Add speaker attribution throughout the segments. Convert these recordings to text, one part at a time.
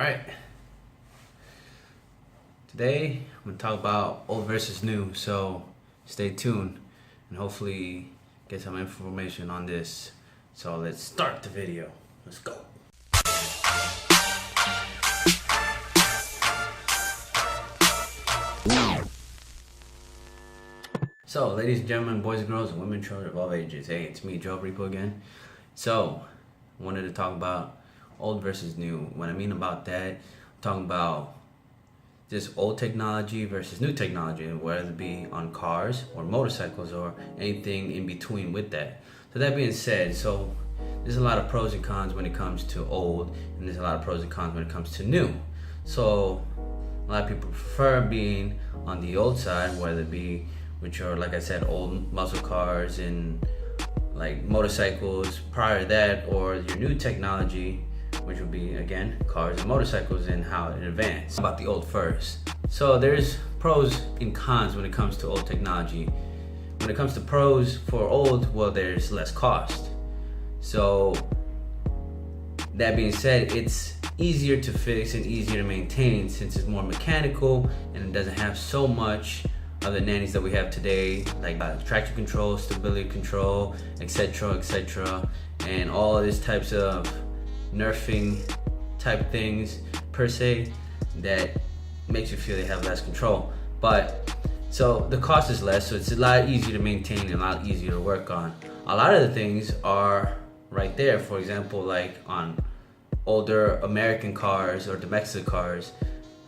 Speaker 1: Alright, today I'm going to talk about old versus new, so stay tuned and hopefully get some information on this. So let's start the video. Let's go. So ladies and gentlemen, boys and girls, and women and children of all ages, hey, it's me, Joe Repo again. So I wanted to talk about old versus new. What I mean about that, I'm talking about just old technology versus new technology, whether it be on cars or motorcycles or anything in between with that. So that being said, so there's a lot of pros and cons when it comes to old, and there's a lot of pros and cons when it comes to new. So a lot of people prefer being on the old side, whether it be, which are, like I said, old muscle cars and like motorcycles prior to that, or your new technology, which would be, again, cars and motorcycles and how it advanced. About the old first. So there's pros and cons when it comes to old technology. When it comes to pros for old, well, there's less cost. So that being said, it's easier to fix and easier to maintain since it's more mechanical and it doesn't have so much of the nannies that we have today, like traction control, stability control, etc., and all of these types of nerfing type things per se that makes you feel they have less control. But so the cost is less, so it's a lot easier to maintain and a lot easier to work on. A lot of the things are right there. For example, like on older American cars or domestic cars,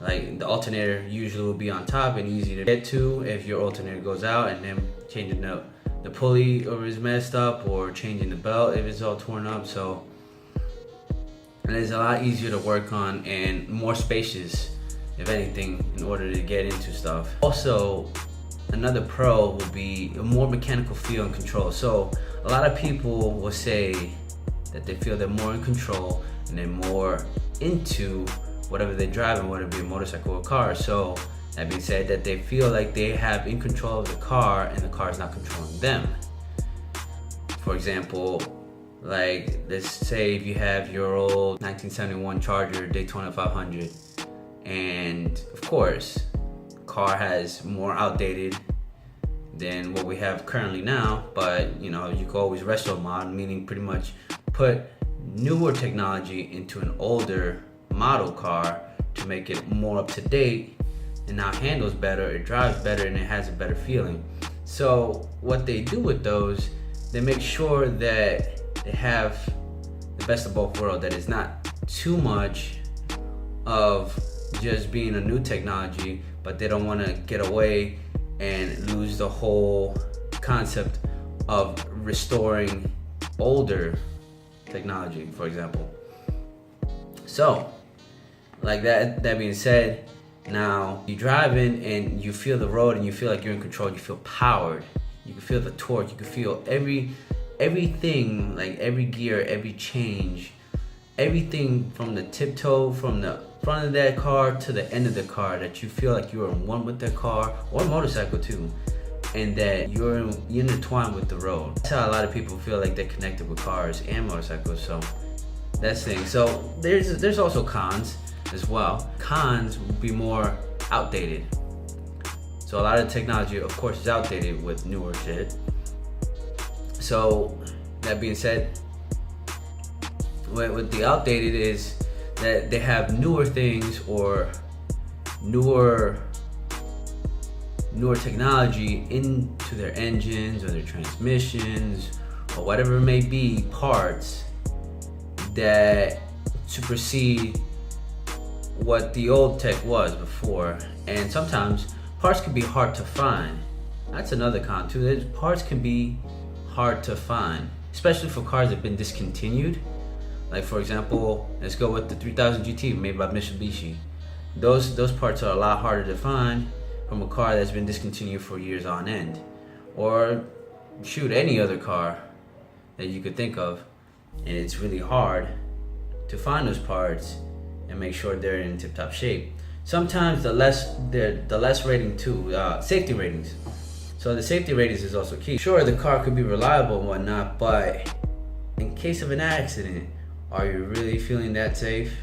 Speaker 1: like the alternator usually will be on top and easy to get to if your alternator goes out, and then changing the pulley or is messed up, or changing the belt if it's all torn up. So and it's a lot easier to work on and more spacious, if anything, in order to get into stuff. Also, another pro will be a more mechanical feel and control. So a lot of people will say that they feel they're more in control and they're more into whatever they're driving, whether it be a motorcycle or a car. So that being said, that they feel like they have in control of the car and the car is not controlling them. For example, like let's say if you have your old 1971 Charger Daytona 500, and of course car has more outdated than what we have currently now, but you know, you can always retro mod, meaning pretty much put newer technology into an older model car to make it more up to date, and now handles better, it drives better, and it has a better feeling. So what they do with those, they make sure that they have the best of both worlds, that it's not too much of just being a new technology, but they don't want to get away and lose the whole concept of restoring older technology, for example. So like that being said, now you drive in and you feel the road and you feel like you're in control, you feel powered, you can feel the torque, you can feel everything, like every gear, every change, everything from the tiptoe, from the front of that car to the end of the car, that you feel like you're in one with that car or motorcycle too, and that you're intertwined with the road. That's how a lot of people feel like they're connected with cars and motorcycles. So that's the thing. So there's also cons as well. Cons will be more outdated. So a lot of technology, of course, is outdated with newer shit. So that being said, with the outdated is that they have newer things or newer technology into their engines or their transmissions or whatever it may be, parts that supersede what the old tech was before. And sometimes parts can be hard to find. That's another con too. Parts can be hard to find, especially for cars that have been discontinued. Like for example, let's go with the 3000 GT made by Mitsubishi. Those parts are a lot harder to find from a car that's been discontinued for years on end. Or shoot, any other car that you could think of, and it's really hard to find those parts and make sure they're in tip-top shape. Sometimes the less rating too, safety ratings. So the safety ratings is also key. Sure, the car could be reliable and whatnot, but in case of an accident, are you really feeling that safe?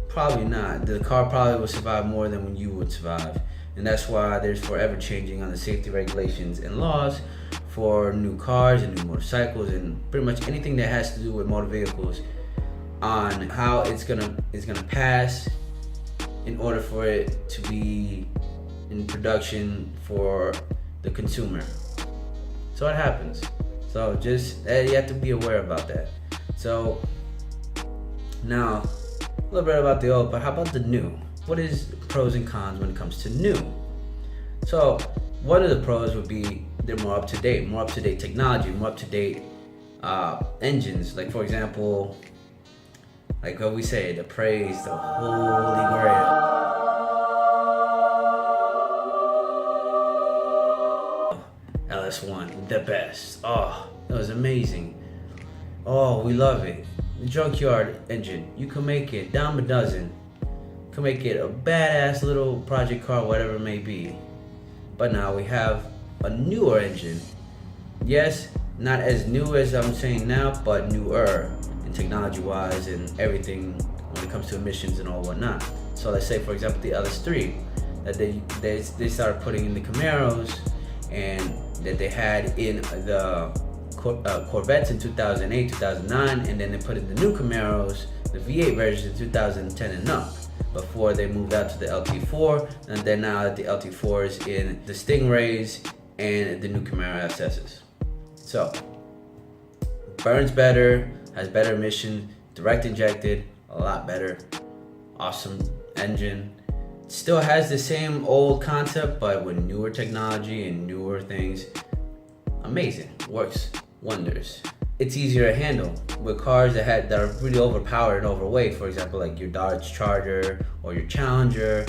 Speaker 1: Probably not. The car probably will survive more than when you would survive. And that's why there's forever changing on the safety regulations and laws for new cars and new motorcycles and pretty much anything that has to do with motor vehicles, on how it's gonna pass in order for it to be in production for the consumer. So it happens. So just you have to be aware about that. So now a little bit about the old, but how about the new? What is pros and cons when it comes to new? So one of the pros would be they're more up to date technology, more up to date engines. Like for example, like what we say, the praise, the holy grail. LS1, the best. Oh, that was amazing. Oh, we love it. The junkyard engine, you can make it dime a dozen. You can make it a badass little project car, whatever it may be. But now we have a newer engine. Yes, not as new as I'm saying now, but newer in technology-wise and everything when it comes to emissions and all whatnot. So let's say, for example, the LS3 that they started putting in the Camaros and that they had in the Corvettes in 2008, 2009, and then they put in the new Camaros, the V8 version in 2010 and up, before they moved out to the LT4, and then now the LT4 is in the Stingrays and the new Camaro SSs. So, burns better, has better emission, direct injected, a lot better, awesome engine. Still has the same old concept, but with newer technology and newer things. Amazing, works wonders. It's easier to handle with cars that are really overpowered and overweight. For example, like your Dodge Charger or your Challenger,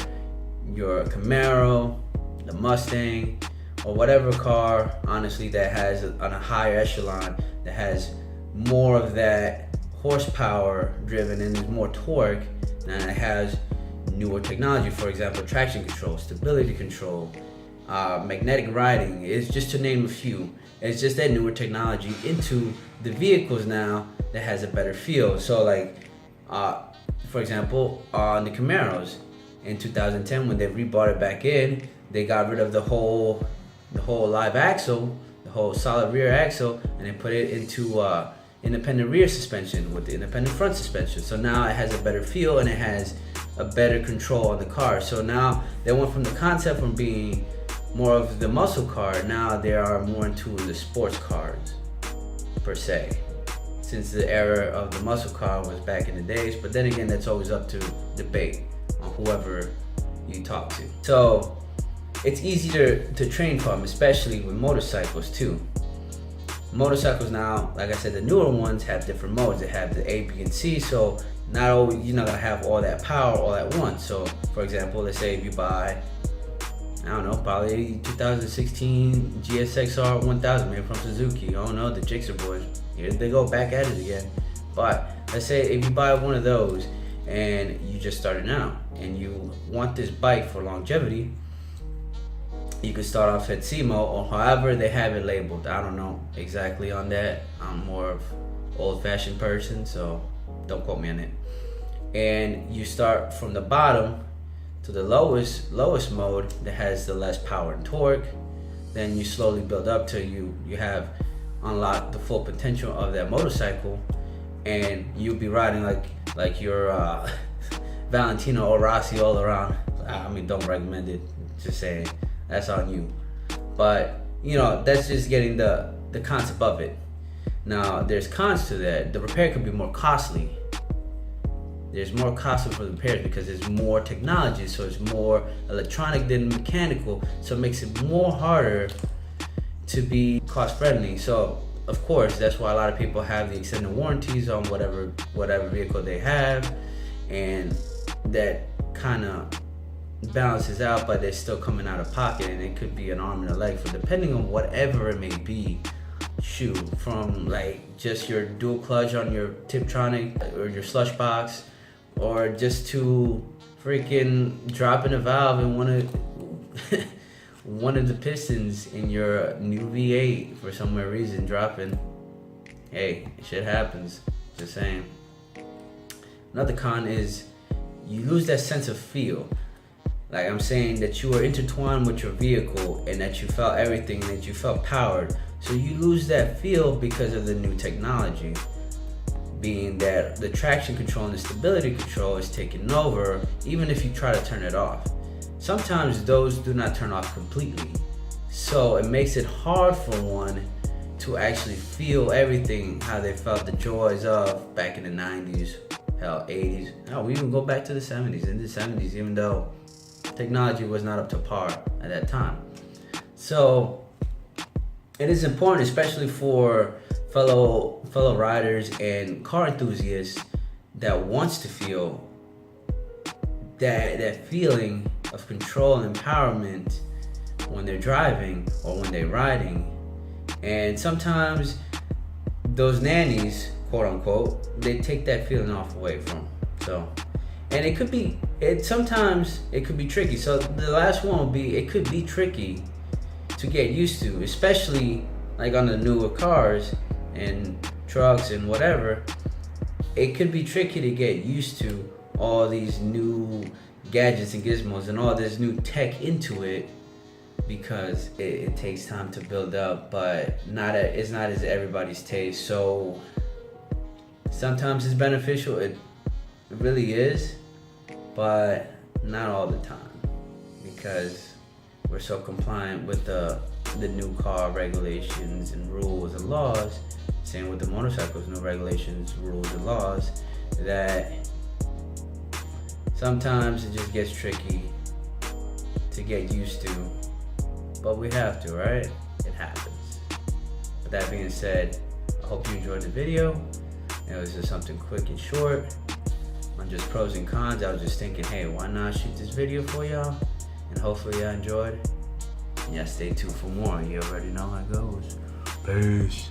Speaker 1: your Camaro, the Mustang, or whatever car, honestly, that has on a higher echelon, that has more of that horsepower driven and there's more torque, and it has newer technology. For example, traction control, stability control, magnetic riding, is just to name a few. It's just that newer technology into the vehicles now that has a better feel. So like, for example, on the Camaros in 2010, when they rebought it back in, they got rid of the whole live axle, the whole solid rear axle, and they put it into independent rear suspension with the independent front suspension. So now it has a better feel and it has a better control on the car. So now they went from the concept from being more of the muscle car, now they are more into the sports cars per se, since the era of the muscle car was back in the days. But then again, that's always up to debate on whoever you talk to. So it's easier to train from, especially with motorcycles too. Motorcycles now, like I said, the newer ones have different modes. They have the A, B, and C, so not always, you're not gonna have all that power all at once. So for example, let's say if you buy, I don't know, probably 2016 GSX-R 1000, maybe from Suzuki. I don't know, the Jixer boys. Here they go back at it again. But let's say if you buy one of those and you just started out and you want this bike for longevity, you could start off at SEMO or however they have it labeled. I don't know exactly on that. I'm more of old-fashioned person, so don't quote me on it. And you start from the bottom to the lowest mode that has the less power and torque. Then you slowly build up till you have unlocked the full potential of that motorcycle, and you'll be riding like your Valentino or Rossi all around. I mean, don't recommend it, just saying, that's on you. But you know, that's just getting the concept of it. Now there's cons to that. The repair could be more costly. There's more costly for the repairs because there's more technology, so it's more electronic than mechanical, so it makes it more harder to be cost friendly. So of course, that's why a lot of people have the extended warranties on whatever vehicle they have, and that kind of balances out, but they're still coming out of pocket, and it could be an arm and a leg for depending on whatever it may be. Shoot, from like just your dual clutch on your Tiptronic or your slush box, or just to freaking dropping a valve in one of the pistons in your new V8 for some weird reason dropping. Hey, shit happens. Just saying. Another con is you lose that sense of feel. Like I'm saying, that you were intertwined with your vehicle and that you felt everything, that you felt powered. So you lose that feel because of the new technology, being that the traction control and the stability control is taking over, even if you try to turn it off. Sometimes those do not turn off completely. So it makes it hard for one to actually feel everything, how they felt the joys of back in the 90s, hell, 80s. Hell, we even go back to the 70s. In the 70s, even though technology was not up to par at that time. So it is important, especially for fellow riders and car enthusiasts that wants to feel that feeling of control and empowerment when they're driving or when they're riding. And sometimes those nannies, quote unquote, they take that feeling off away from them. So, and sometimes it could be tricky. So the last one will be, it could be tricky to get used to, especially like on the newer cars and trucks and whatever. It could be tricky to get used to all these new gadgets and gizmos and all this new tech into it, because it takes time to build up, but it's not as everybody's taste. So sometimes it's beneficial, it really is, but not all the time, because we're so compliant with the new car regulations and rules and laws. Same with the motorcycles, new regulations, rules and laws, that sometimes it just gets tricky to get used to. But we have to, right? It happens. With that being said, I hope you enjoyed the video. It was just something quick and short on just pros and cons. I was just thinking, hey, why not shoot this video for y'all? And hopefully y'all enjoyed. And y'all stay tuned for more. You already know how it goes. Peace.